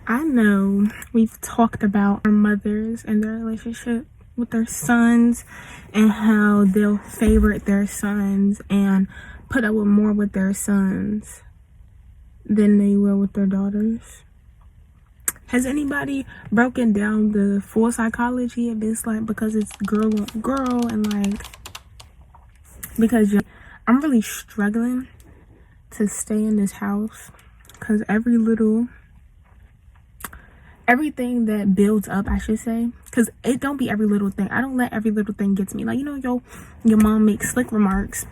I know we've talked about our mothers and their relationship with their sons and how they'll favorite their sons and put up with more with their sons than they will with their daughters. Has anybody broken down the full psychology of this? Like, because it's girl on girl, and like, because I'm really struggling to stay in this house because everything that builds up, I should say, because it don't be every little thing. I don't let every little thing get to me. Like, your mom makes slick remarks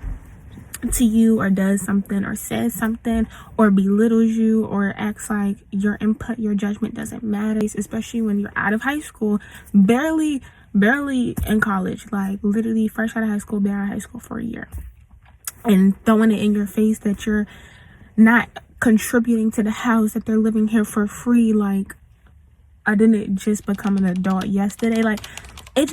to you, or does something, or says something, or belittles you, or acts like your input, your judgment doesn't matter, especially when you're out of high school, barely in college, like literally fresh out of high school, been out of high school for a year, and throwing it in your face that you're not contributing to the house, that they're living here for free. Like, I didn't just become an adult yesterday. Like, it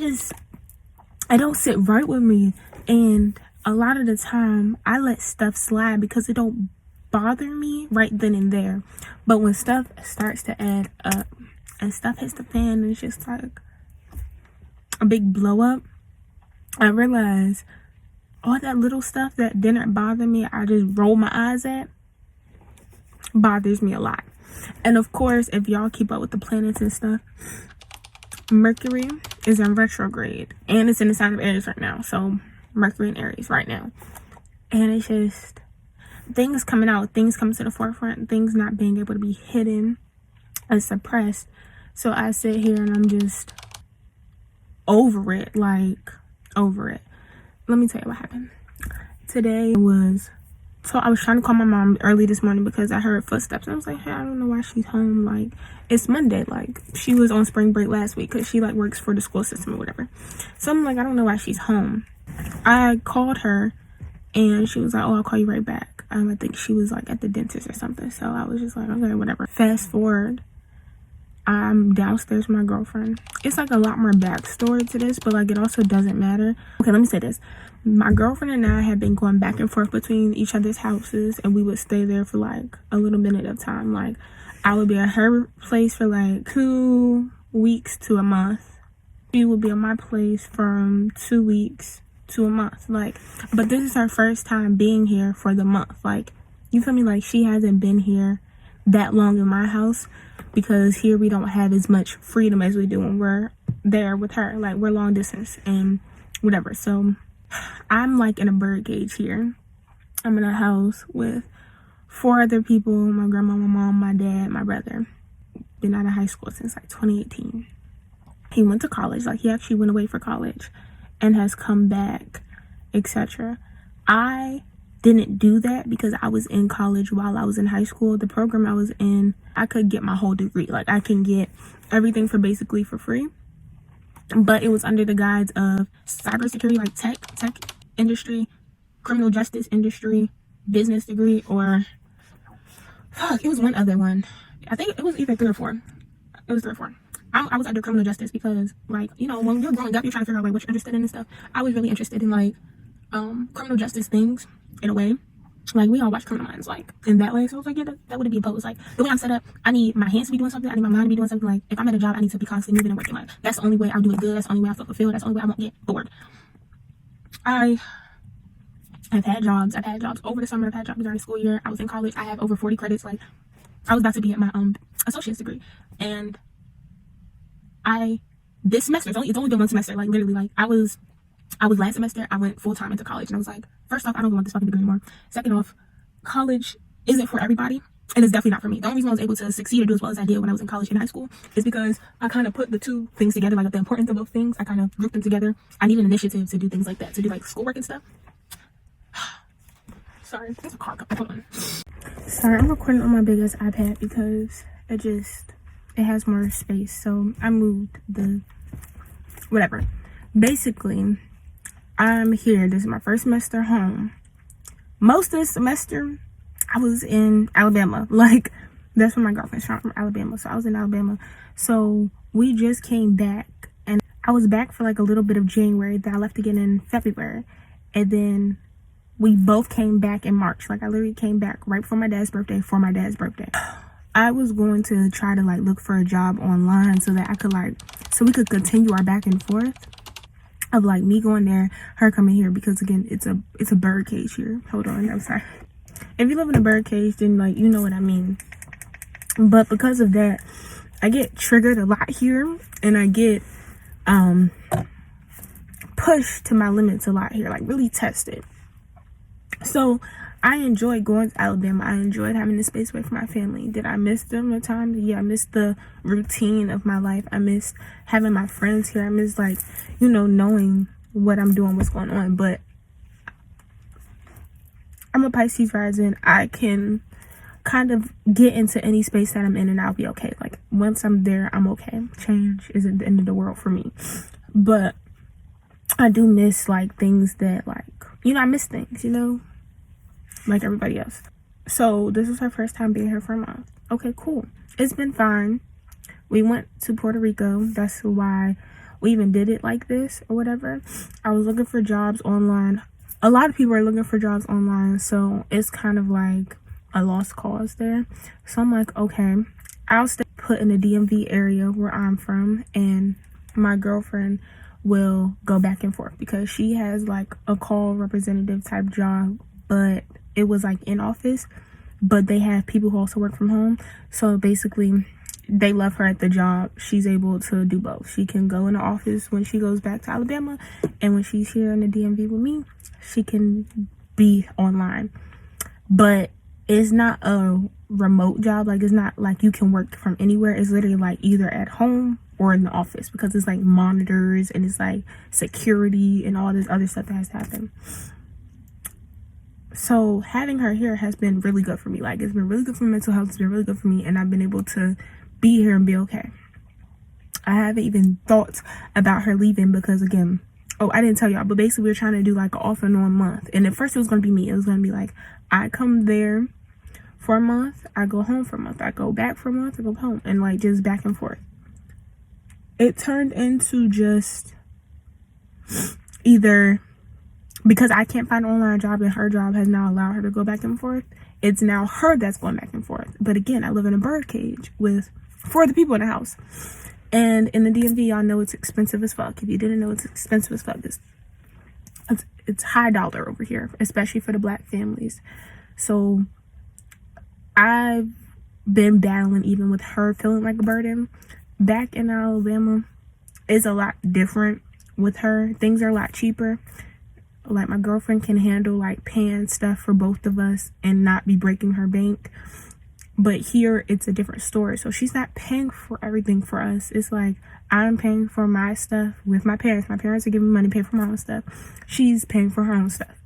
don't sit right with me. And a lot of the time I let stuff slide because it don't bother me right then and there. But when stuff starts to add up and stuff hits the fan and it's just like a big blow up, I realize all that little stuff that didn't bother me, I just roll my eyes at, bothers me a lot. And of course, if y'all keep up with the planets and stuff, Mercury is in retrograde, and it's in the sign of Aries right now. So Mercury in Aries right now, and it's just things coming out, things coming to the forefront, things not being able to be hidden and suppressed. So I sit here and I'm just over it, like over it. Let me tell you what happened. Today I was trying to call my mom early this morning because I heard footsteps. And I was like, hey, I don't know why she's home. Like, it's Monday. Like, she was on spring break last week because she, like, works for the school system or whatever. So I'm like, I don't know why she's home. I called her, and she was like, oh, I'll call you right back. I think she was, like, at the dentist or something. So I was just like, okay, whatever. Fast forward, I'm downstairs with my girlfriend. It's, like, a lot more backstory to this, but, like, it also doesn't matter. Okay, let me say this. My girlfriend and I had been going back and forth between each other's houses, and we would stay there for like a little minute of time. Like, I would be at her place for like 2 weeks to a month. She would be at my place from 2 weeks to a month. Like, but this is her first time being here for the month. Like, you feel me? Like, she hasn't been here that long in my house because here we don't have as much freedom as we do when we're there with her. Like, we're long distance and whatever. So I'm like in a bird cage here. I'm in a house with 4 other people: my grandma, my mom, my dad, my brother. Been out of high school since like 2018. He went to college. Like, he actually went away for college and has come back, etc. I didn't do that because I was in college while I was in high school. The program I was in, I could get my whole degree. Like, I can get everything for basically for free. But it was under the guise of cybersecurity, like tech industry, criminal justice industry, business degree, or it was one other one. I think it was either 3 or 4. It was 3 or 4. I was under criminal justice because, like, when you're growing up, you're trying to figure out like what you're interested in and stuff. I was really interested in like criminal justice things in a way. Like, we all watch Criminal Minds, like, in that way. So I was like, yeah, that wouldn't be opposed. Like, the way I'm set up, I need my hands to be doing something. I need my mind to be doing something. Like, if I'm at a job, I need to be constantly moving and working. Like, that's the only way I'll do it good. That's the only way I feel fulfilled. That's the only way I won't get bored. I've had jobs over the summer. I've had jobs during the school year. I was in college. I have over 40 credits. Like, I was about to be at my associate's degree. And this semester, it's only been 1 semester. Like, literally, like, I was last semester, I went full time into college, and I was like, first off, I don't want this fucking degree anymore. Second off, college isn't for everybody, and it's definitely not for me. The only reason I was able to succeed or do as well as I did when I was in college and high school is because I kind of put the two things together, like the importance of both things. I kind of grouped them together. I need an initiative to do things like that, to do like schoolwork and stuff. Sorry, there's a car coming. Hold on. Sorry, I'm recording on my biggest iPad because it has more space. So I moved whatever. Basically, I'm here. This is my first semester home. Most of the semester, I was in Alabama. Like, that's where my girlfriend's from Alabama. So I was in Alabama. So we just came back. And I was back for like a little bit of January. Then I left again in February. And then we both came back in March. Like, I literally came back right before my dad's birthday, for my dad's birthday. I was going to try to like look for a job online so that I could like, so we could continue our back and forth of like me going there, her coming here, because again, it's a bird cage here. Hold on, I'm sorry. If you live in a bird cage, then like, you know what I mean. But because of that, I get triggered a lot here, and I get pushed to my limits a lot here, like really tested. So I enjoyed going to Alabama. I enjoyed having the space away from my family. Did I miss them at times? Yeah, I missed the routine of my life. I missed having my friends here. I missed, like, you know, knowing what I'm doing, what's going on. But I'm a Pisces rising. I can kind of get into any space that I'm in and I'll be okay. Like, once I'm there, I'm okay. Change isn't the end of the world for me. But I do miss, like, things that, like, you know, I miss things, you know, like everybody else. So this was her first time being here for a month. Okay, cool. It's been fine. We went to Puerto Rico. That's why we even did it like this or whatever. I was looking for jobs online. A lot of people are looking for jobs online, so it's kind of like a lost cause there. So I'm like, okay, I'll stay put in the DMV area where I'm from, and my girlfriend will go back and forth because she has like a call representative type job, but it was like in office, but they have people who also work from home. So basically they love her at the job. She's able to do both. She can go in the office when she goes back to Alabama, and when she's here in the DMV with me, she can be online. But it's not a remote job. Like, it's not like you can work from anywhere. It's literally like either at home or in the office, because it's like monitors and it's like security and all this other stuff that has to happen. So having her here has been really good for me. Like, it's been really good for mental health. It's been really good for me, and I've been able to be here and be okay. I haven't even thought about her leaving because, again, oh, I didn't tell y'all, but basically we were trying to do like an off and on month. And at first it was going to be me. It was going to be like, I come there for a month, I go home for a month, I go back for a month, I go home, and like just back and forth. It turned into just either, because I can't find an online job and her job has now allowed her to go back and forth, it's now her that's going back and forth. But again, I live in a bird cage with 4 other people in the house. And in the DMV, y'all know it's expensive as fuck. If you didn't know, it's expensive as fuck. It's high dollar over here, especially for the black families. So I've been battling even with her feeling like a burden. Back in Alabama, it's a lot different with her. Things are a lot cheaper. Like, my girlfriend can handle like paying stuff for both of us and not be breaking her bank. But here it's a different story. So she's not paying for everything for us. It's like I'm paying for my stuff with my parents. My parents are giving me money to pay for my own stuff. She's paying for her own stuff.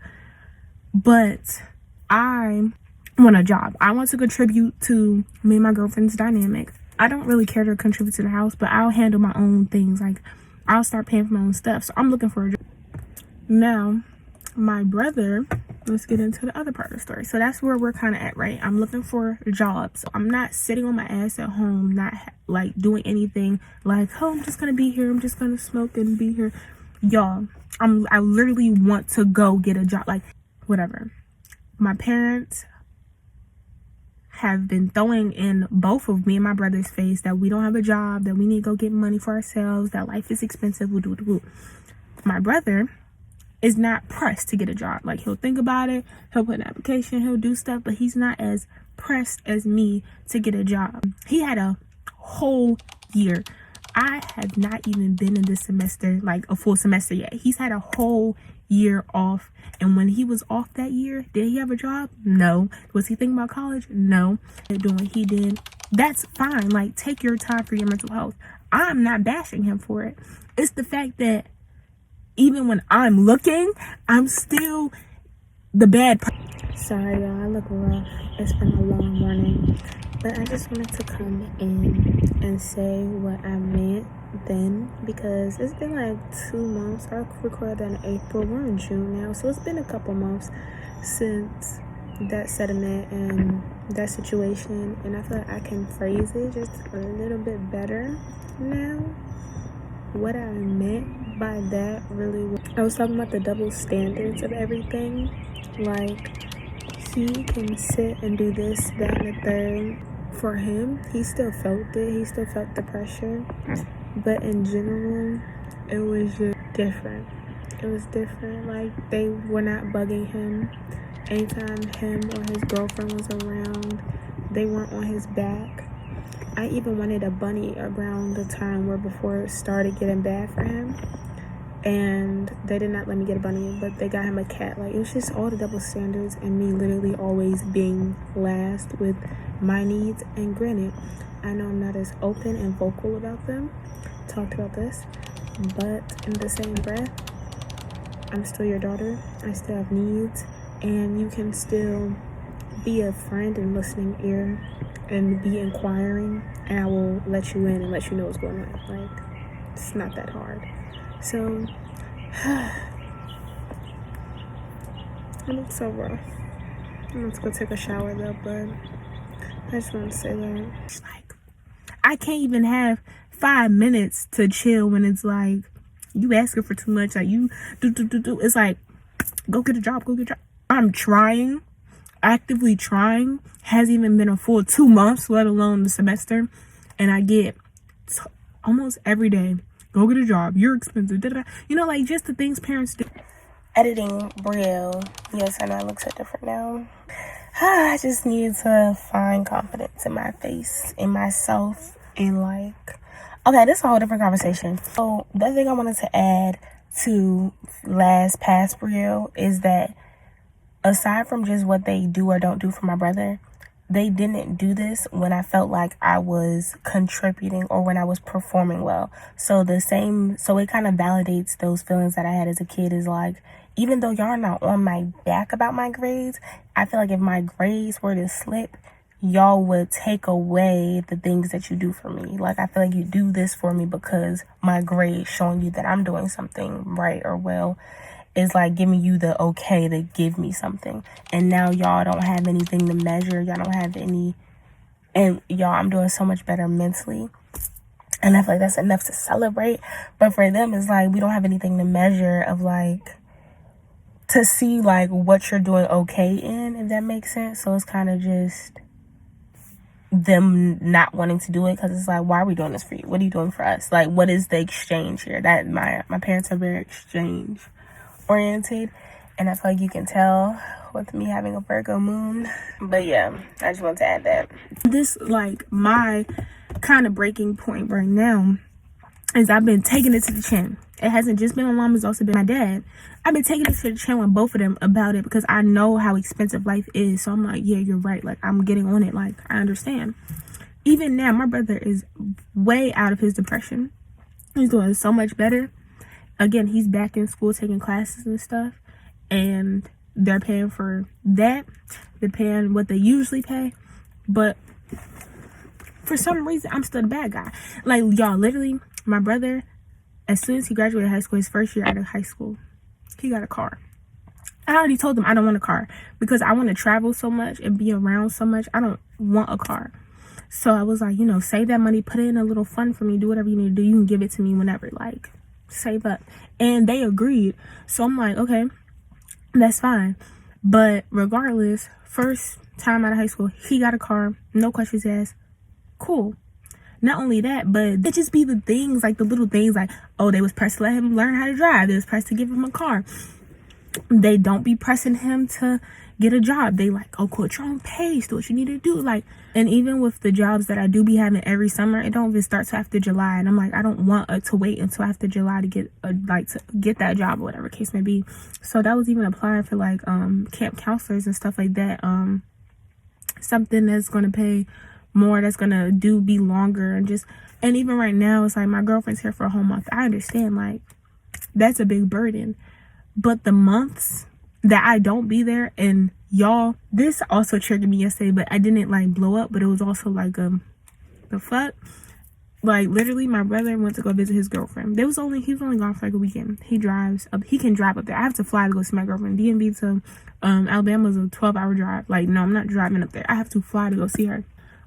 But I want a job. I want to contribute to me and my girlfriend's dynamic. I don't really care to contribute to the house, but I'll handle my own things. Like, I'll start paying for my own stuff. So I'm looking for a job. Now, my brother, let's get into the other part of the story. So that's where we're kind of at, right? I'm looking for jobs. So I'm not sitting on my ass at home, not like doing anything like, oh, I'm just gonna be here, I'm just gonna smoke and be here. Y'all, I literally want to go get a job, like whatever. My parents have been throwing in both of me and my brother's face that we don't have a job, that we need to go get money for ourselves, that life is expensive. My brother is not pressed to get a job. Like, he'll think about it, he'll put an application, he'll do stuff, but he's not as pressed as me to get a job. He had a whole year. I have not even been in this semester, like a full semester yet. He's had a whole year off. And when he was off that year, did he have a job? No. Was he thinking about college? No. Doing what he did. That's fine. Like, take your time for your mental health. I'm not bashing him for it. It's the fact that even when I'm looking, I'm still the bad person. Sorry, y'all, I look rough. It's been a long morning. But I just wanted to come in and say what I meant then, because it's been like 2 months. I recorded in April. We're in June now. So it's been a couple months since that sentiment and that situation. And I feel like I can phrase it just a little bit better now. What I meant by that really was, I was talking about the double standards of everything. Like, he can sit and do this, that, and the third, for him, he still felt it. He still felt the pressure. But in general, it was just different. It was different. Like, they were not bugging him. Anytime him or his girlfriend was around, they weren't on his back. I even wanted a bunny around the time where before it started getting bad for him. And they did not let me get a bunny, but they got him a cat. Like, it was just all the double standards and me literally always being last with my needs. And granted, I know I'm not as open and vocal about them, talked about this, but in the same breath, I'm still your daughter. I still have needs, and you can still be a friend and listening ear and be inquiring, and I will let you in and let you know what's going on. Like, it's not that hard. So, it looks so rough. I'm about to go take a shower though, but I just want to say that. Like, I can't even have 5 minutes to chill when it's like, you asking for too much. Like, you do. It's like, go get a job. I'm trying, actively trying. Hasn't even been a full 2 months, let alone the semester. And I get almost every day, go get a job, you're expensive, you know, like just the things parents do. Editing Brielle. Yes, I know I look so different now. I just need to find confidence in my face, in myself, and like, okay, this is a whole different conversation. So the other thing I wanted to add to past Brielle is that aside from just what they do or don't do for my brother, they didn't do this when I felt like I was contributing or when I was performing well. So it kind of validates those feelings that I had as a kid. Is like, even though y'all are not on my back about my grades, I feel like if my grades were to slip, y'all would take away the things that you do for me. Like, I feel like you do this for me because my grades showing you that I'm doing something right or well is like giving you the okay to give me something. And now y'all don't have anything to measure. Y'all don't have any, and y'all, I'm doing so much better mentally. And I feel like that's enough to celebrate. But for them, it's like, we don't have anything to measure of like, to see like what you're doing okay in, if that makes sense. So it's kind of just them not wanting to do it because it's like, why are we doing this for you? What are you doing for us? Like, what is the exchange here? That my parents are very exchange oriented, and I feel like you can tell with me having a Virgo moon. But yeah, I just want to add that. This, like, my kind of breaking point right now is I've been taking it to the chin. It hasn't just been my mom, it's also been my dad. I've been taking it to the chin with both of them about it because I know how expensive life is. So I'm like, yeah, you're right. Like, I'm getting on it. Like, I understand. Even now, my brother is way out of his depression. He's doing so much better. Again, he's back in school taking classes and stuff, and they're paying for that. They're paying what they usually pay, but for some reason, I'm still the bad guy. Like, y'all, literally, my brother, as soon as he graduated high school, his first year out of high school, he got a car. I already told him I don't want a car because I want to travel so much and be around so much. I don't want a car. So I was like, you know, save that money, put it in a little fund for me, do whatever you need to do. You can give it to me whenever, like, save up. And they agreed. So I'm like, okay, that's fine. But regardless, first time out of high school, he got a car, no questions asked. Cool. Not only that, but it just be the things, like the little things, like, oh, they was pressed to let him learn how to drive. They was pressed to give him a car. They don't be pressing him to get a job. They like, oh, cool, at your own pace, do what you need to do. Like, and even with the jobs that I do be having every summer, it don't even start till after July. And I'm like, I don't want to wait until after July to get to get that job or whatever case may be. So that was even applying for like camp counselors and stuff like that. Something that's gonna pay more, that's gonna be longer, and even right now, it's like my girlfriend's here for a whole month. I understand, like, that's a big burden. But the months that I don't be there, and y'all, this also triggered me yesterday, but I didn't like blow up, but it was also like the fuck. Like, literally, my brother went to go visit his girlfriend. He was only gone for like a weekend. He can drive up there. I have to fly to go see my girlfriend. DMV to Alabama is a 12-hour drive. Like, no, I'm not driving up there. I have to fly to go see her.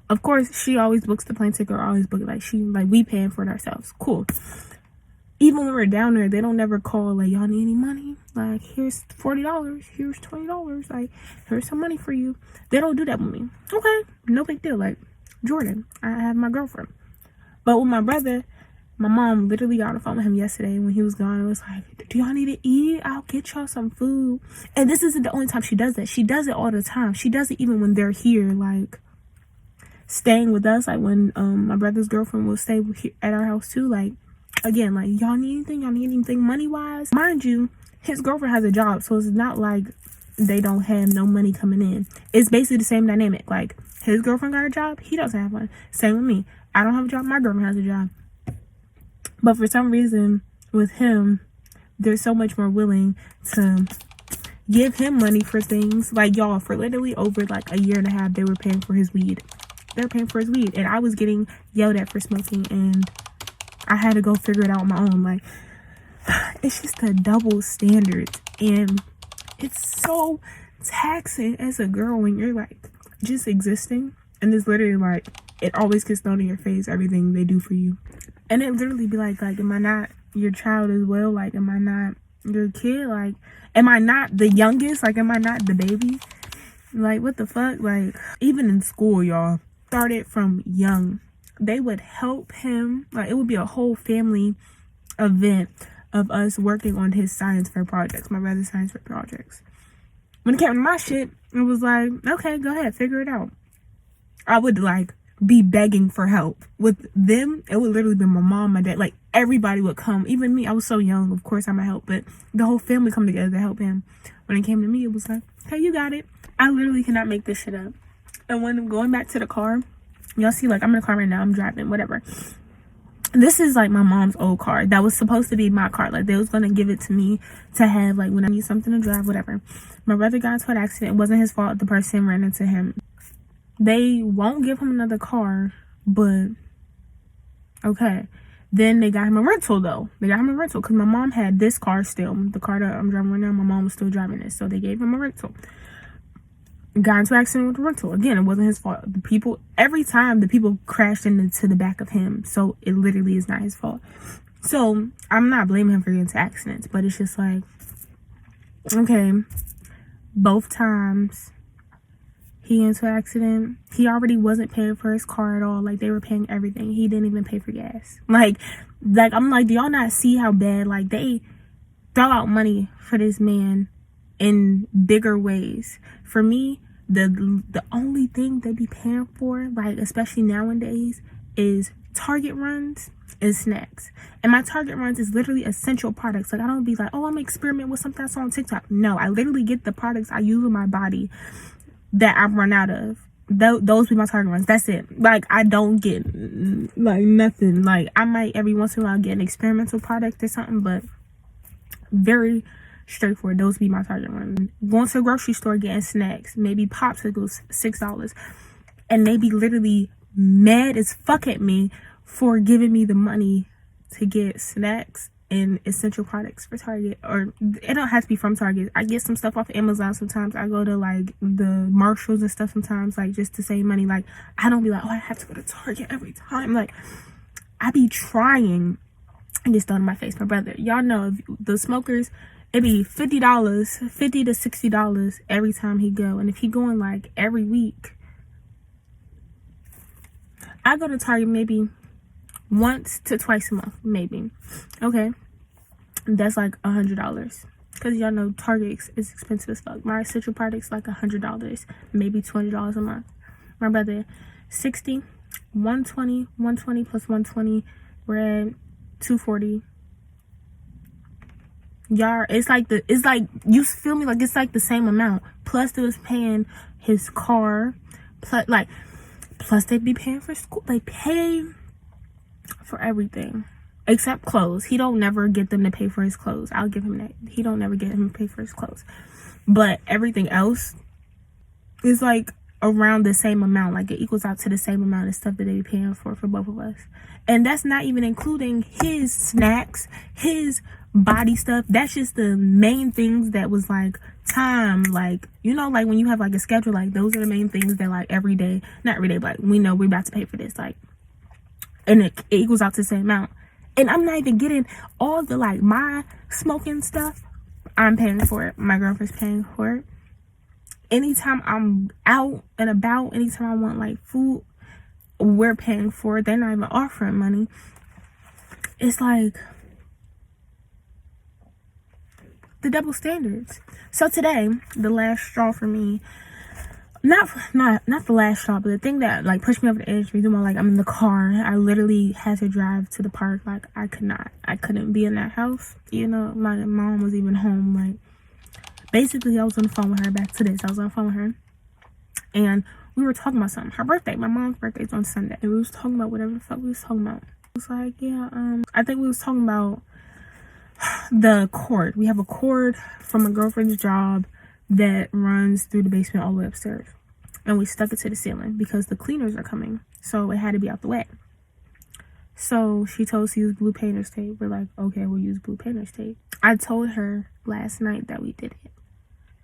Of course, she always books the plane ticket or always book it. We paying for it ourselves. Cool. Even when we're down there, they don't never call, like, y'all need any money? Like, here's $40. Here's $20. Like, here's some money for you. They don't do that with me. Okay, no big deal. Like, Jordan. I have my girlfriend. But with my brother, my mom literally got on the phone with him yesterday when he was gone. It was like, do y'all need to eat? I'll get y'all some food. And this isn't the only time she does that. She does it all the time. She does it even when they're here, like staying with us. Like when my brother's girlfriend will stay at our house too. Like, again, like, y'all need anything? Y'all need anything money-wise? Mind you, his girlfriend has a job, so it's not like they don't have no money coming in. It's basically the same dynamic. Like, his girlfriend got a job, he doesn't have one. Same with me. I don't have a job, my girlfriend has a job. But for some reason, with him, they're so much more willing to give him money for things. Like, y'all, for literally over like a year and a half, they were paying for his weed. They were paying for his weed. And I was getting yelled at for smoking, and I had to go figure it out on my own. Like, it's just a double standard. And it's so taxing as a girl when you're like just existing. And it's literally like, it always gets thrown in your face, everything they do for you. And it literally be like, am I not your child as well? Like, am I not your kid? Like, am I not the youngest? Like, am I not the baby? Like, what the fuck? Like, even in school, y'all, started from young. They would help him. Like, it would be a whole family event of us working on his science fair projects, my brother's science fair projects. When it came to my shit, it was like, okay, go ahead, figure it out. I would like be begging for help. With them, it would literally be my mom, my dad, like everybody would come. Even me, I was so young, of course I'm gonna help, but the whole family come together to help him. When it came to me, it was like, hey, you got it. I literally cannot make this shit up. And when I'm going back to the car, y'all see, like, I'm in the car right now, I'm driving, whatever. This is like my mom's old car that was supposed to be my car. Like, they was gonna give it to me to have like when I need something to drive, whatever. My brother got into an accident. It wasn't his fault. The person ran into him. They won't give him another car, but okay. Then they got him a rental though. They got him a rental because my mom had this car still. The car that I'm driving right now, my mom was still driving it. So they gave him a rental. Got into an accident with the rental. Again, it wasn't his fault. The people, every time the people crashed into the back of him. So it literally is not his fault. So I'm not blaming him for getting into accidents, but it's just like, okay, both times he into an accident, he already wasn't paying for his car at all. Like, they were paying everything. He didn't even pay for gas. Like I'm like, do y'all not see how bad, like, they throw out money for this man in bigger ways? For me, the only thing they be paying for, like, especially nowadays, is Target runs and snacks. And my Target runs is literally essential products. Like, I don't be like, oh, I'm gonna experiment with something I saw on TikTok. No, I literally get the products I use with my body that I've run out of. Those be my Target runs. That's it. Like, I don't get like nothing. Like, I might every once in a while get an experimental product or something, but very straightforward. Those be my Target runs. Going to the grocery store, getting snacks, maybe popsicles, $6, and they be literally mad as fuck at me for giving me the money to get snacks and essential products for Target. Or it don't have to be from Target. I get some stuff off of Amazon sometimes. I go to like the Marshalls and stuff sometimes, like, just to save money. Like, I don't be like, oh, I have to go to Target every time. Like, I be trying. And just thrown in my face. My brother, y'all know, if the smokers, it be $50, $50 to $60 every time he go. And if he going like every week, I go to Target maybe once to twice a month, maybe. Okay, that's like $100, because y'all know Target is expensive as fuck. My essential products like $100, maybe $20 a month. My brother, 60, 120, 120 plus 120, we're at 240. Y'all, it's like you feel me, like, it's like the same amount, plus they was paying his car, plus they be paying for school. They pay for everything except clothes. He don't never get them to pay for his clothes. I'll give him that. He don't never get him to pay for his clothes, but everything else is like around the same amount. Like, it equals out to the same amount of stuff that they be paying for both of us. And that's not even including his snacks, his body stuff. That's just the main things that was like time. Like, you know, like when you have like a schedule, like those are the main things that like every day, not every day, but like, we know we're about to pay for this. Like, and it equals out to the same amount. And I'm not even getting all the like my smoking stuff. I'm paying for it. My girlfriend's paying for it. Anytime I'm out and about, anytime I want like food, we're paying for it. They're not even offering money. It's like the double standards. So today, the last straw for me, not the last straw, but the thing that like pushed me over the edge, reason why like I'm in the car, I literally had to drive to the park. Like I couldn't be in that house. You know, my mom was even home. Like basically I was on the phone with her. Back to this, I was on the phone with her, and we were talking about something. Her birthday, my mom's birthday's on Sunday, and we was talking about whatever the fuck we was talking about. It was like, yeah, I think we was talking about the cord. We have a cord from a girlfriend's job that runs through the basement all the way upstairs, and we stuck it to the ceiling because the cleaners are coming, so it had to be out the way. So she told us to use blue painter's tape. We're like, okay, we'll use blue painter's tape. I told her last night that we did it,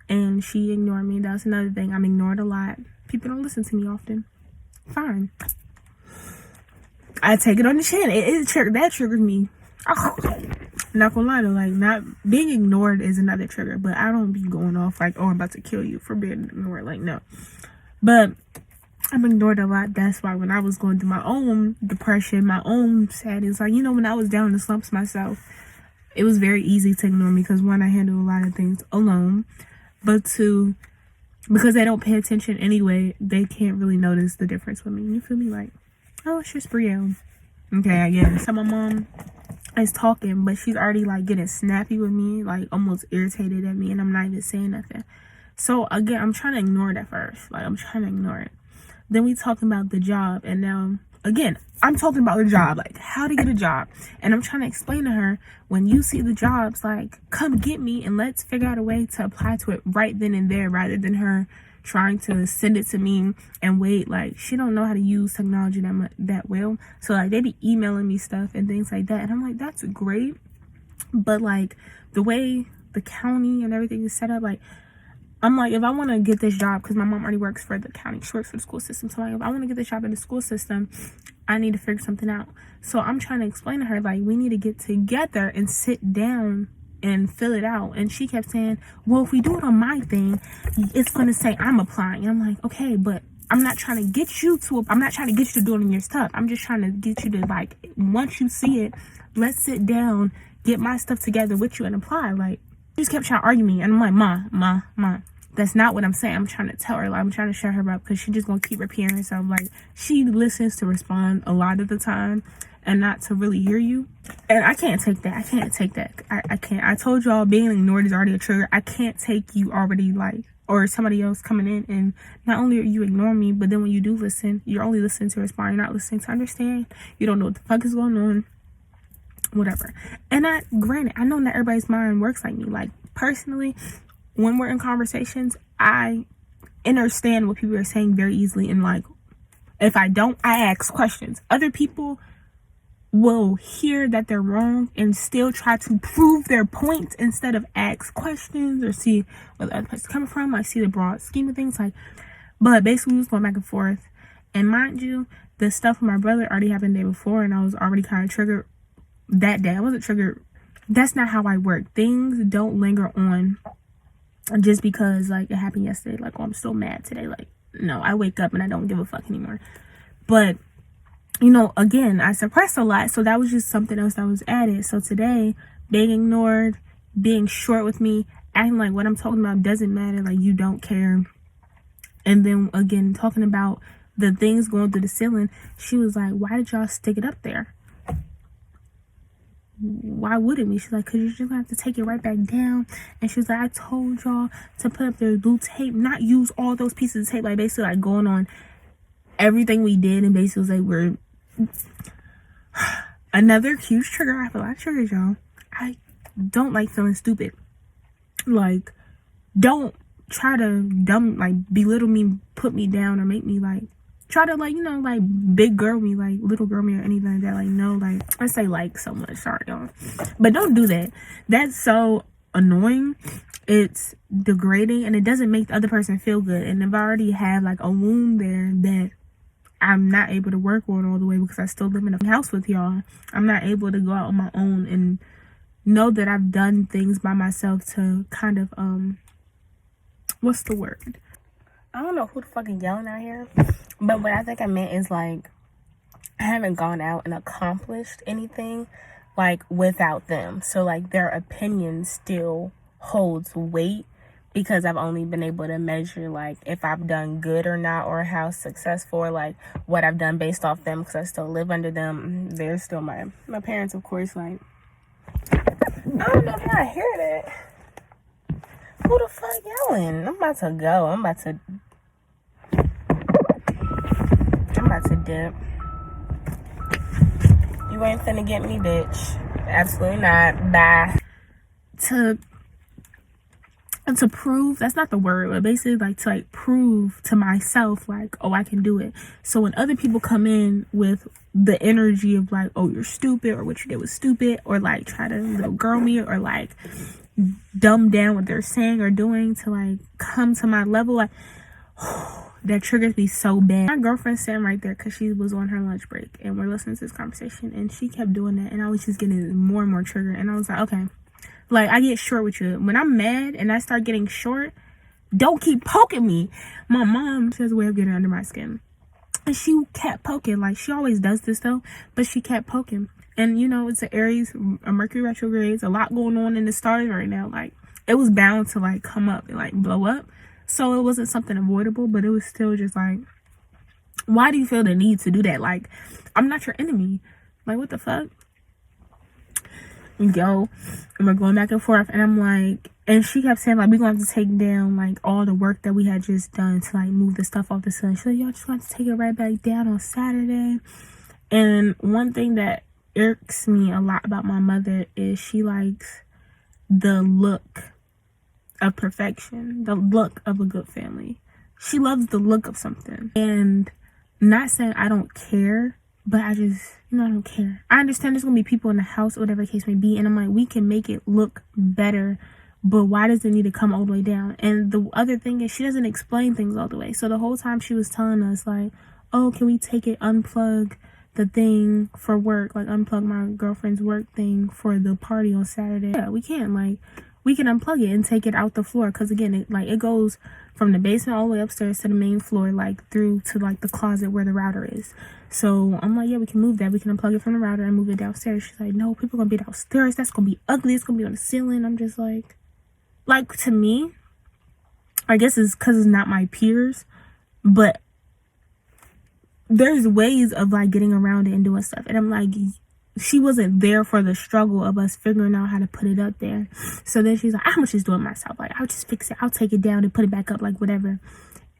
and she ignored me. That's another thing, I'm ignored a lot. People don't listen to me often. Fine, I take it on the chin. That triggers me. Oh. Not gonna lie though, like, not being ignored is another trigger, but I don't be going off like, oh, I'm about to kill you for being ignored. Like, no. But I'm ignored a lot. That's why when I was going through my own depression, my own sadness, like, you know, when I was down in the slumps myself, it was very easy to ignore me because one, I handle a lot of things alone, but two, because they don't pay attention anyway, they can't really notice the difference with me. You feel me? Like, oh, it's just Brielle. Okay, I guess. So my mom is talking, but she's already like getting snappy with me, like almost irritated at me, and I'm not even saying nothing. So again, I'm trying to ignore it at first. Like, I'm trying to ignore it. Then we talking about the job, and now again, I'm talking about the job, like how to get a job, and I'm trying to explain to her, when you see the jobs, like, come get me and let's figure out a way to apply to it right then and there, rather than her trying to send it to me and wait. Like, she don't know how to use technology that well, so like they be emailing me stuff and things like that, and I'm like, that's great, but like the way the county and everything is set up, like, I'm like, if I want to get this job, because my mom already works for the county, she works for the school system, so like, if I want to get this job in the school system, I need to figure something out. So I'm trying to explain to her, like, we need to get together and sit down and fill it out. And she kept saying, well, if we do it on my thing, it's going to say I'm applying. And I'm like, okay, but I'm not trying to get you to do it in your stuff. I'm just trying to get you to, like, once you see it, let's sit down, get my stuff together with you and apply. Like, she just kept trying to argue me, and I'm like, ma, that's not what I'm saying. I'm trying to tell her, like, I'm trying to shut her up, because she just gonna keep repeating herself. Like, she listens to respond a lot of the time and not to really hear you, and I can't take that. I can't. I told y'all, being ignored is already a trigger. I can't take you already, like, or somebody else coming in, and not only are you ignoring me, but then when you do listen, you're only listening to respond. You're not listening to understand. You don't know what the fuck is going on, whatever. And granted, I know not everybody's mind works like me. Like, personally, when we're in conversations, I understand what people are saying very easily, and like, if I don't, I ask questions. Other people will hear that they're wrong and still try to prove their point instead of ask questions or see where the other person's coming from, like see the broad scheme of things. Like, but basically we was going back and forth, and mind you, the stuff with my brother already happened the day before, and I was already kind of triggered that day. I wasn't triggered. That's not how I work. Things don't linger on just because like it happened yesterday. Like, oh, I'm still mad today. Like, no, I wake up and I don't give a fuck anymore. But you know, again, I suppressed a lot, so that was just something else that was added. So today, being ignored, being short with me, acting like what I'm talking about doesn't matter, like you don't care, and then again talking about the things going through the ceiling, she was like, why did y'all stick it up there? Why wouldn't we? She's like, because you're just gonna have to take it right back down. And she was like, I told y'all to put up their blue tape, not use all those pieces of tape. Like, basically like going on everything we did, and basically was like, we're another huge trigger. I have a lot of triggers, y'all. I don't like feeling stupid. Like, don't try to belittle me, put me down, or make me like try to, like, you know, like big girl me, like little girl me, or anything like that. Like, no, like, I say like so much, sorry y'all, but don't do that. That's so annoying. It's degrading, and it doesn't make the other person feel good. And if I already have like a wound there that I'm not able to work on all the way because I still live in a house with y'all, I'm not able to go out on my own and know that I've done things by myself to kind of what's the word? I don't know who the fuck is yelling out here, but what I think I meant is like, I haven't gone out and accomplished anything like without them. So like their opinion still holds weight because I've only been able to measure like if I've done good or not, or how successful, or like what I've done based off them, because I still live under them. They're still my parents, of course. Like, I don't know if y'all hear that. Who the fuck yelling? I'm about to go. I'm about to dip. You ain't finna get me, bitch. Absolutely not. Bye. To prove, that's not the word, but basically like to like prove to myself like, oh, I can do it. So when other people come in with the energy of like, oh, you're stupid, or what you did was stupid, or like try to little girl me, or like dumb down what they're saying or doing to like come to my level, like that triggers me so bad. My girlfriend sitting right there because she was on her lunch break and we're listening to this conversation, and she kept doing that, and I was just getting more and more triggered. And I was like, okay, like I get short with you. When I'm mad and I start getting short, don't keep poking me. My mom has a way of getting under my skin, and she kept poking. Like, she always does this though, but she kept poking. And you know, it's an Aries, a Mercury retrograde, a lot going on in the stars right now. Like, it was bound to like come up and like blow up. So it wasn't something avoidable, but it was still just like, why do you feel the need to do that? Like, I'm not your enemy. Like, what the fuck? We go, and we're going back and forth, and I'm like, and she kept saying like, we're going to have to take down like all the work that we had just done to like move the stuff off the sun. She's like, y'all just going to take it right back down on Saturday. And one thing that irks me a lot about my mother is she likes the look of perfection, the look of a good family. She loves the look of something. And not saying I don't care, but I just, I don't care. I understand there's gonna be people in the house or whatever the case may be, and I'm like, we can make it look better, but why does it need to come all the way down? And the other thing is, she doesn't explain things all the way. So the whole time she was telling us like, oh, can we take it, unplug the thing for work, like unplug my girlfriend's work thing for the party on Saturday. Yeah, we can. Like, we can unplug it and take it out the floor, because again, it goes from the basement all the way upstairs to the main floor, like through to like the closet where the router is. So I'm like, yeah, we can move that. We can unplug it from the router and move it downstairs. She's like, no, people are gonna be downstairs. That's gonna be ugly. It's gonna be on the ceiling. I'm just like to me, I guess it's because it's not my peers, but there's ways of like getting around it and doing stuff. And I'm like, she wasn't there for the struggle of us figuring out how to put it up there. So then she's like, I'm gonna just do it myself. Like, I'll just fix it. I'll take it down and put it back up, like whatever.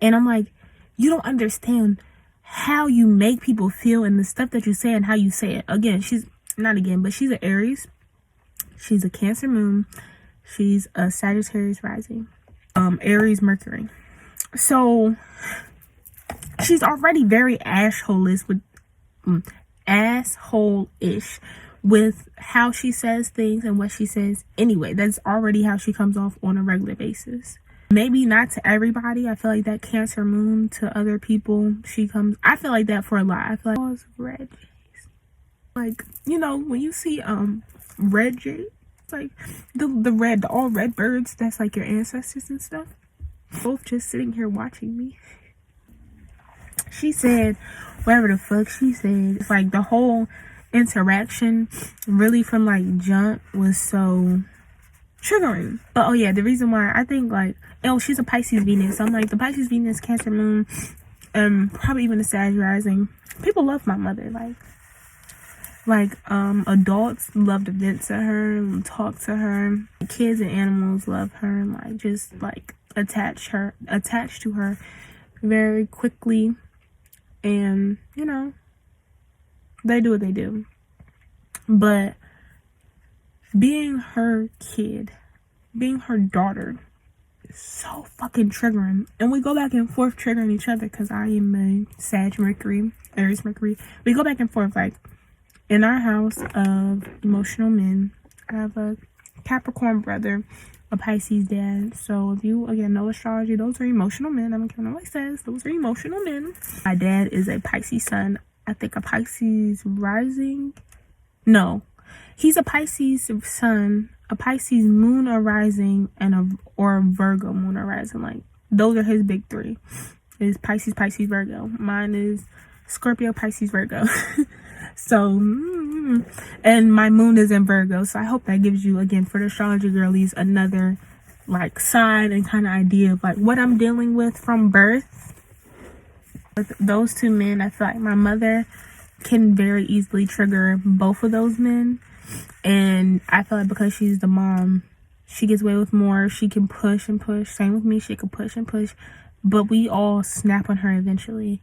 And I'm like, you don't understand how you make people feel and the stuff that you say and how you say it. Again, she's an Aries. She's a Cancer moon. She's a Sagittarius rising. Aries Mercury. So she's already very asshole-ish with how she says things and what she says anyway. That's already how she comes off on a regular basis. Maybe not to everybody. I feel like that Cancer moon, to other people, I feel like that for a lot. I feel like, oh, it's red jays. Like, when you see red jays, like the all red birds, that's like your ancestors and stuff, both just sitting here watching me. She said whatever the fuck she said. It's like the whole interaction really from like jump was so triggering. But oh yeah, the reason why I think like, she's a Pisces Venus. So I'm like, the Pisces Venus, Cancer moon, probably even the Sag rising. People love my mother. Like adults love to vent to her, talk to her. Kids and animals love her, like just like attached to her very quickly. And they do what they do. But being her kid, being her daughter, is so fucking triggering. And we go back and forth triggering each other, because I am a Sag Mercury, Aries Mercury. We go back and forth. Like, in our house of emotional men, I have a Capricorn brother, a Pisces dad. So if you again know astrology, those are emotional men. I don't care what nobody says, those are emotional men. My dad is a Pisces sun. I think a Pisces rising. No, he's a Pisces sun, a Pisces moon or rising, and a Virgo moon or rising. Like, those are his big three. Is Pisces, Virgo. Mine is Scorpio, Pisces, Virgo. So, and my moon is in Virgo. So I hope that gives you, again, for the astrology girlies, another like side and kind of idea of like what I'm dealing with from birth. With those two men, I feel like my mother can very easily trigger both of those men. And I feel like because she's the mom, she gets away with more. She can push and push. Same with me. She can push and push. But we all snap on her eventually.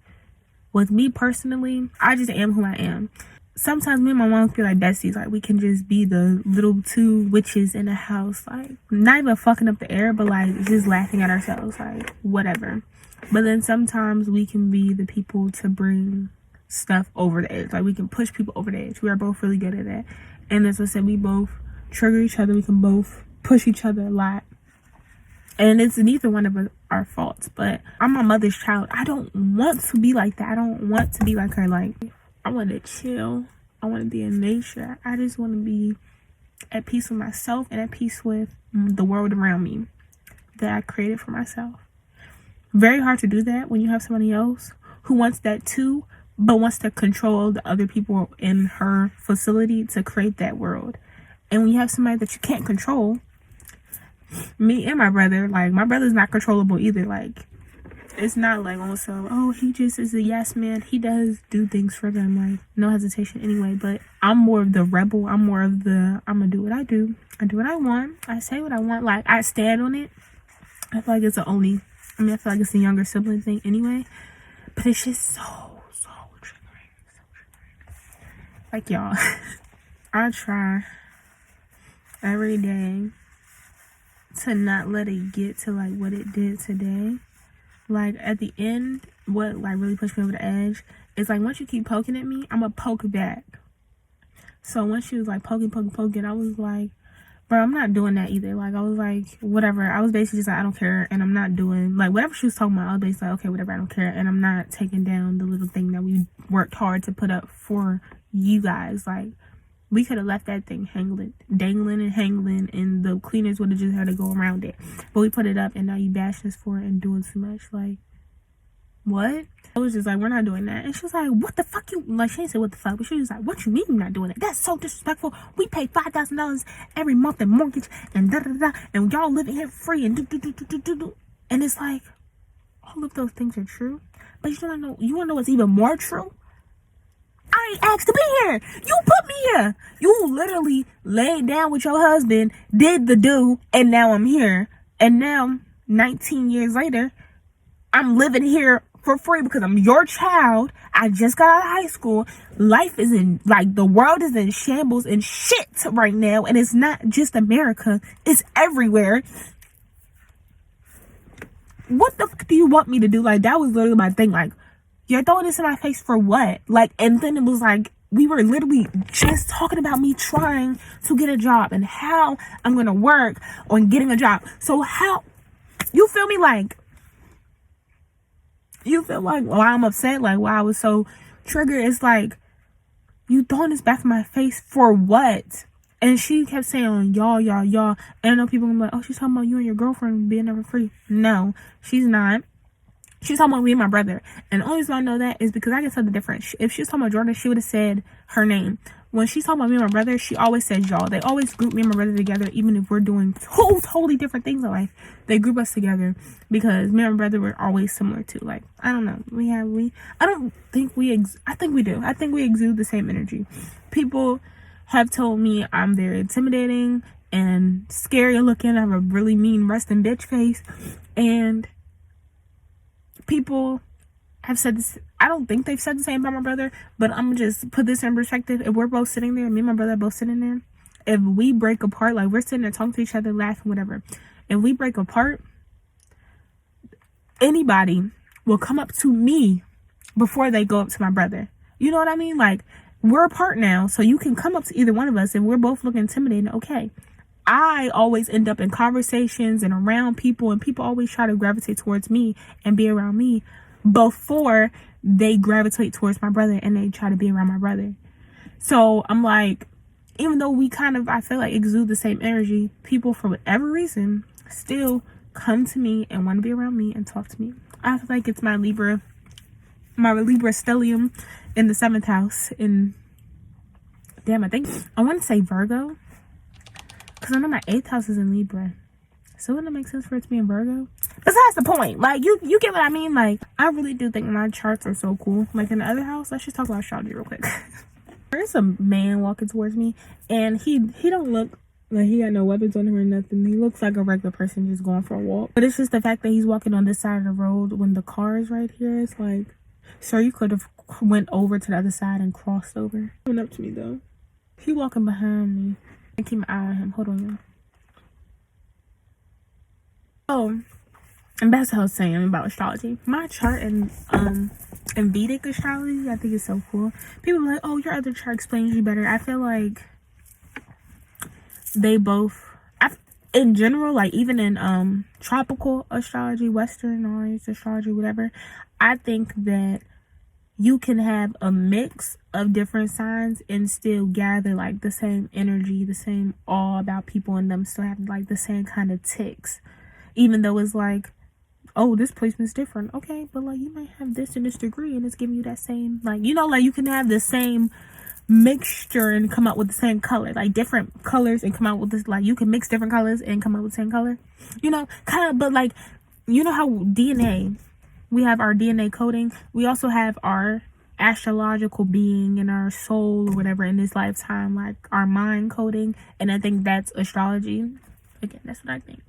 With me personally, I just am who I am. Sometimes me and my mom feel like besties. Like, we can just be the little two witches in the house. Like, not even fucking up the air, but like just laughing at ourselves. Like, whatever. But then sometimes we can be the people to bring stuff over the edge. Like, we can push people over the edge. We are both really good at that. And as I said, we both trigger each other. We can both push each other a lot. And it's neither one of our faults. But I'm my mother's child. I don't want to be like that. I don't want to be like her. Like, I want to chill. I want to be in nature. I just want to be at peace with myself and at peace with the world around me that I created for myself. Very hard to do that when you have somebody else who wants that too, but wants to control the other people in her facility to create that world. And when you have somebody that you can't control, me and my brother, like, my brother's not controllable either. Like, it's not like also, oh, he just is a yes man. He does do things for them, like, no hesitation anyway. But I'm more of the rebel. I'm more of the, I'm gonna do what I do. I do what I want. I say what I want. Like, I stand on it. I feel like it's I feel like it's a younger sibling thing anyway. But it's just so triggering. Like, y'all, I try every day to not let it get to like what it did today. Like, at the end, what like really pushed me over the edge is like, once you keep poking at me, I'm gonna poke back. So once she was like poking, I was like, bro, I'm not doing that either. Like, I was like, whatever. I was basically just like, I don't care, and I'm not doing like whatever she was talking about. I was basically like, okay, whatever, I don't care, and I'm not taking down the little thing that we worked hard to put up for you guys. Like, we could have left that thing dangling, and the cleaners would have just had to go around it. But we put it up, and now you bashing us for it and doing too much. Like, what? I was just like, we're not doing that. And she was like, what the fuck you, like, she didn't say what the fuck, but she was like, what you mean you're not doing that? That's so disrespectful. We pay $5,000 every month in mortgage, and and y'all living here free, and do. And it's like, all of those things are true. But you wanna know what's even more true? I ain't asked to be here. You put me here. You literally laid down with your husband, did the do, and now I'm here. And now, 19 years later, I'm living here for free because I'm your child. I just got out of high school. Life is in, like, the world is in shambles and shit right now. And it's not just America. It's everywhere. What the fuck do you want me to do? Like, that was literally my thing. Like, you're throwing this in my face for what? Like, and then it was like, we were literally just talking about me trying to get a job and how I'm going to work on getting a job. So how, you feel me? Like, you feel like why I'm upset? Like, why I was so triggered? It's like, you throwing this back in my face for what? And she kept saying, y'all. And I know people are like, oh, she's talking about you and your girlfriend being never free. No, she's not. She's talking about me and my brother. And the only reason I know that is because I can tell the difference. If she was talking about Jordan, she would have said her name. When she's talking about me and my brother, she always says y'all. They always group me and my brother together, even if we're doing totally different things in life. They group us together because me and my brother were always similar too. Like, I don't know. I think we do. I think we exude the same energy. People have told me I'm very intimidating and scary looking. I have a really mean resting bitch face. And people have said this. I don't think they've said the same about my brother, but I'm gonna just put this in perspective. If we're both sitting there, me and my brother are both sitting there, if we break apart, like, we're sitting there talking to each other, laughing, whatever, if we break apart, anybody will come up to me before they go up to my brother. You know what I mean? Like, we're apart now, so you can come up to either one of us. If we're both looking intimidating, okay. I always end up in conversations and around people, and people always try to gravitate towards me and be around me before they gravitate towards my brother and they try to be around my brother. So I'm like, even though we kind of, I feel like, exude the same energy, people, for whatever reason, still come to me and want to be around me and talk to me. I feel like it's my Libra my Libra stellium in the 7th house. In damn, I want to say Virgo, because I know my 8th house is in Libra. So wouldn't it make sense for it to be in Virgo? Besides the point, like, you get what I mean? Like, I really do think my charts are so cool. Like, in the other house, let's just talk about astrology real quick. There's a man walking towards me, and he don't look like he got no weapons on him or nothing. He looks like a regular person just going for a walk. But it's just the fact that he's walking on this side of the road when the car is right here. It's like, sir, you could have went over to the other side and crossed over. Coming up to me, though. He walking behind me. I keep my eye on him. Hold on, y'all. Oh, and that's what I was saying about astrology. My chart and Vedic astrology, I think is so cool. People are like, oh, your other chart explains you better. I feel like they both, in general, like even in tropical astrology, Western or astrology, whatever, I think that you can have a mix of different signs and still gather like the same energy, the same awe about people, and them still have like the same kind of ticks. Even though it's like, oh, this placement's different. Okay, but like you might have this in this degree and it's giving you that same, like, you know, like you can have the same mixture and come out with the same color, like different colors and come out with this, like you can mix different colors and come out with the same color, you know, kind of. But like, you know how DNA, we have our DNA coding, we also have our astrological being and our soul or whatever in this lifetime, like our mind coding. And I think that's astrology. Again, that's what I think.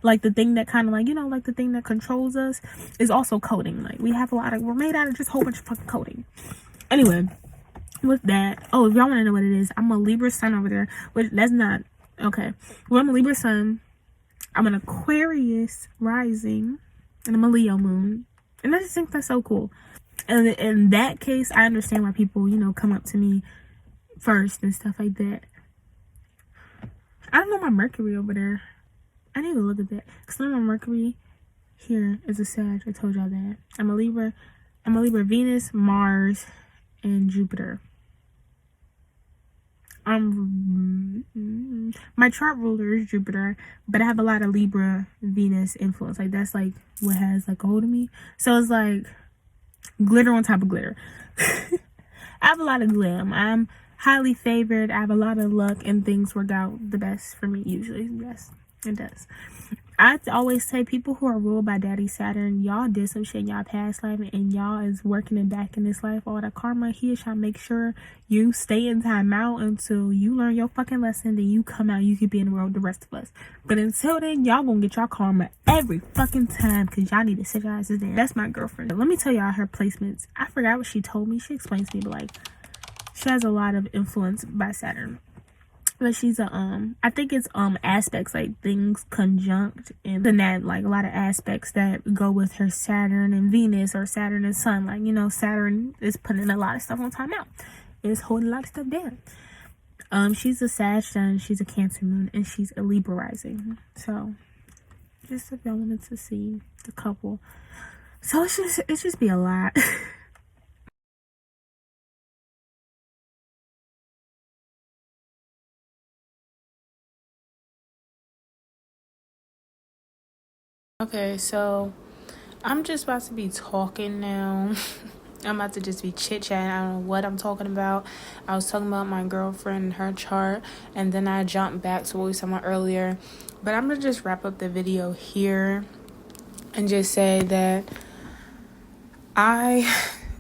Like the thing that kind of like, you know, like the thing that controls us is also coding. Like we have we're made out of just a whole bunch of fucking coding. Anyway, with that, oh, if y'all want to know what it is, I'm a Libra sun over there, which that's not okay. Well, I'm a Libra sun, I'm an Aquarius rising, and I'm a Leo moon, and I just think that's so cool. And in that case, I understand why people, you know, come up to me first and stuff like that. I don't know my Mercury over there. I need to look at that, because my Mercury here is a Sag. I told y'all that. I'm a Libra, Venus, Mars, and Jupiter. My chart ruler is Jupiter, but I have a lot of Libra Venus influence. Like that's like what has like a hold of me. So it's like glitter on top of glitter. I have a lot of glam. I'm highly favored. I have a lot of luck, and things work out the best for me usually. Yes, it does. I always say people who are ruled by Daddy Saturn, y'all did some shit in y'all past life, and y'all is working it back in this life. All that karma, he is trying to make sure you stay in time out until you learn your fucking lesson. Then you come out, you could be in the world with the rest of us. But until then, y'all gonna get y'all karma every fucking time, because y'all need to sit your asses down. That's my girlfriend. Let me tell y'all her placements. I forgot what she told me. She explains to me, but like, she has a lot of influence by Saturn. But she's a I think it's aspects, like things conjunct, and that like a lot of aspects that go with her Saturn and Venus, or Saturn and Sun. Like, you know, Saturn is putting a lot of stuff on time out. It's holding a lot of stuff down. She's a Sag Sun, she's a Cancer moon, and she's a Libra rising. So just if y'all wanted to see the couple. So it's just be a lot. Okay, so I'm just about to be talking now. I'm about to just be chit-chatting. I don't know what I'm talking about. I was talking about my girlfriend and her chart, and then I jumped back to what we were talking about earlier. But I'm going to just wrap up the video here and just say that I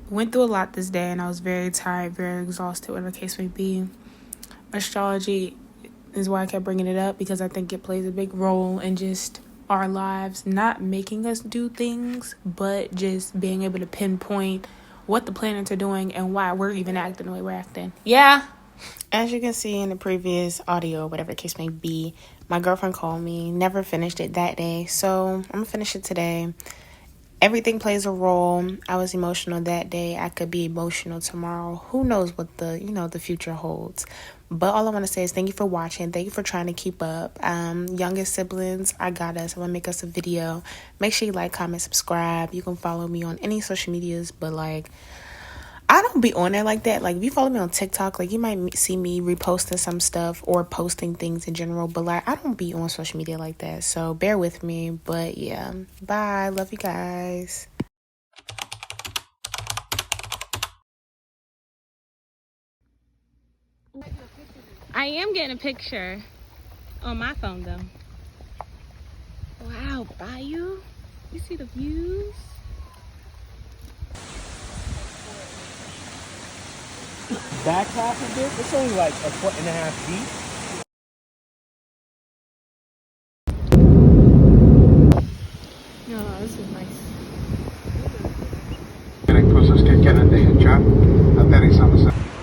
went through a lot this day, and I was very tired, very exhausted, whatever the case may be. Astrology is why I kept bringing it up, because I think it plays a big role in just our lives, not making us do things, but just being able to pinpoint what the planets are doing and why we're even acting the way we're acting. Yeah. As you can see in the previous audio, whatever the case may be, my girlfriend called me, never finished it that day, so I'm gonna finish it today. Everything plays a role. I was emotional that day. I could be emotional tomorrow. Who knows what the future holds. But all I want to say is thank you for watching. Thank you for trying to keep up. Youngest siblings, I got us. I'm going to make us a video. Make sure you like, comment, subscribe. You can follow me on any social medias. But, like, I don't be on there like that. Like, if you follow me on TikTok, like, you might see me reposting some stuff or posting things in general. But, like, I don't be on social media like that. So, bear with me. But, yeah. Bye. Love you guys. I am getting a picture on my phone though. Wow, Bayou. You see the views? Back half of it, it's only like 1.5 feet. Oh, this is nice. Cosas que quedan de echar, aterrizamos.